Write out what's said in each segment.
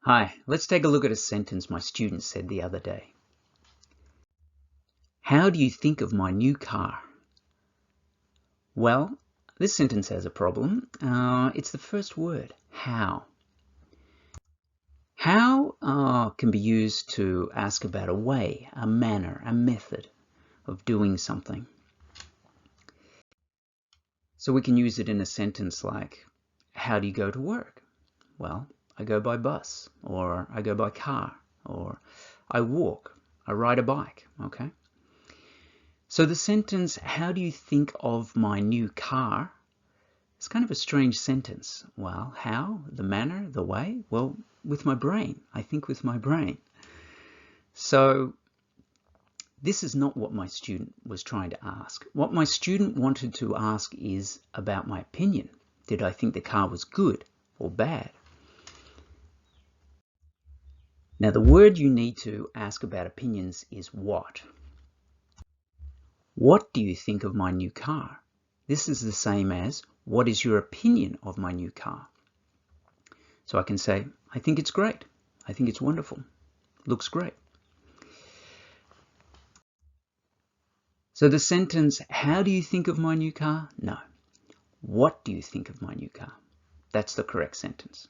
Hi, let's take a look at a sentence my student said the other day. How do you think of my new car? Well, this sentence has a problem. It's the first word, how. How can be used to ask about a way, a manner, a method of doing something. So we can use it in a sentence like, how do you go to work? Well, I go by bus, or I go by car, or I walk, I ride a bike, okay? So the sentence, how do you think of my new car? It's kind of a strange sentence. Well, how? The manner? The way? Well, with my brain. I think with my brain. So this is not what my student was trying to ask. What my student wanted to ask is about my opinion. Did I think the car was good or bad? Now the word you need to ask about opinions is what. What do you think of my new car? This is the same as, what is your opinion of my new car? So I can say, I think it's great. I think it's wonderful. Looks great. So the sentence, how do you think of my new car? No. What do you think of my new car? That's the correct sentence.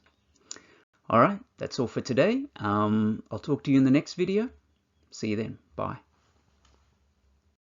All right, that's all for today. I'll talk to you in the next video. See you then. Bye.